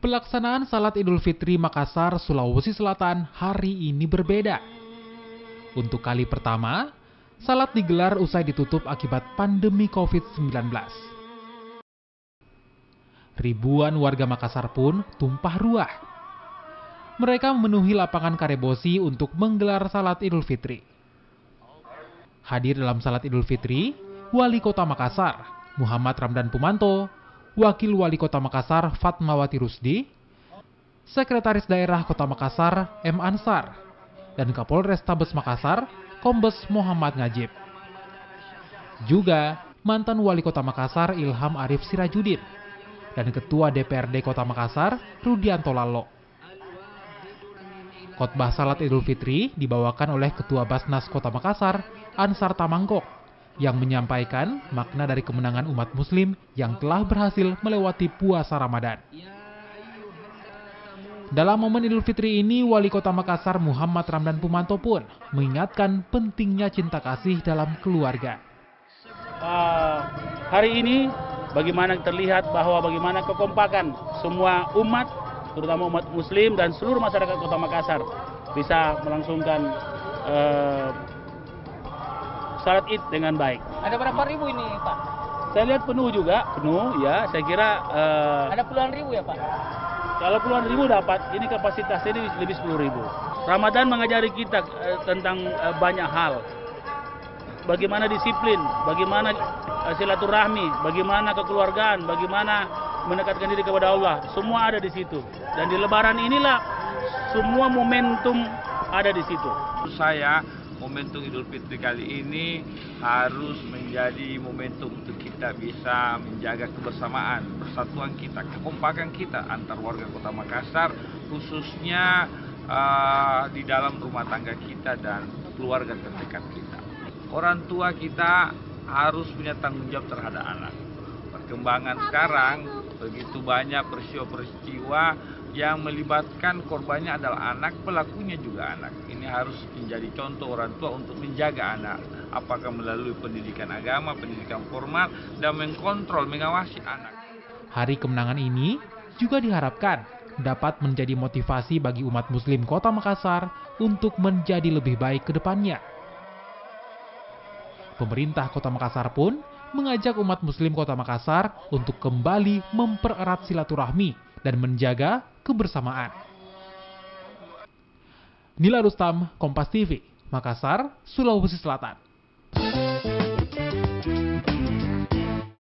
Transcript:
Pelaksanaan Salat Idul Fitri Makassar, Sulawesi Selatan hari ini berbeda. Untuk kali pertama, salat digelar usai ditutup akibat pandemi COVID-19. Ribuan warga Makassar pun tumpah ruah. Mereka memenuhi lapangan Karebosi untuk menggelar Salat Idul Fitri. Hadir dalam Salat Idul Fitri, Wali Kota Makassar, Muhammad Ramdan Pumanto, Wakil Wali Kota Makassar Fatmawati Rusdi, Sekretaris Daerah Kota Makassar M. Ansar, dan Kapolrestabes Makassar Kombes Muhammad Ngajib. Juga mantan Wali Kota Makassar Ilham Arif Sirajudin dan Ketua DPRD Kota Makassar Rudianto Lalo. Khotbah Salat Idul Fitri dibawakan oleh Ketua Basnas Kota Makassar Ansar Tamangkok yang menyampaikan makna dari kemenangan umat muslim yang telah berhasil melewati puasa Ramadan. Dalam momen Idul Fitri ini, Wali Kota Makassar Muhammad Ramdan Pumanto pun mengingatkan pentingnya cinta kasih dalam keluarga. Hari ini bagaimana terlihat bahwa bagaimana kekompakan semua umat, terutama umat muslim dan seluruh masyarakat Kota Makassar bisa melangsungkan salat Id dengan baik. Ada berapa ribu ini, Pak? Saya lihat penuh juga, penuh ya. Saya kira ada puluhan ribu ya, Pak? Kalau puluhan ribu dapat, ini kapasitasnya ini lebih 10.000. Ramadan mengajari kita tentang banyak hal. Bagaimana disiplin, bagaimana silaturahmi, bagaimana kekeluargaan, bagaimana mendekatkan diri kepada Allah. Semua ada di situ. Dan di Lebaran inilah semua momentum ada di situ. Saya momentum Idul Fitri kali ini harus menjadi momentum untuk kita bisa menjaga kebersamaan, persatuan kita, kekompakan kita antar warga Kota Makassar, khususnya di dalam rumah tangga kita dan keluarga terdekat kita. Orang tua kita harus punya tanggung jawab terhadap anak. Perkembangan sekarang begitu banyak peristiwa-peristiwa yang melibatkan korbannya adalah anak, pelakunya juga anak. Ini harus menjadi contoh orang tua untuk menjaga anak, apakah melalui pendidikan agama, pendidikan formal, dan mengkontrol, mengawasi anak. Hari kemenangan ini juga diharapkan dapat menjadi motivasi bagi umat muslim Kota Makassar untuk menjadi lebih baik ke depannya. Pemerintah Kota Makassar pun mengajak umat muslim Kota Makassar untuk kembali mempererat silaturahmi dan menjaga kebersamaan. Nila Rustam, Kompas TV, Makassar, Sulawesi Selatan.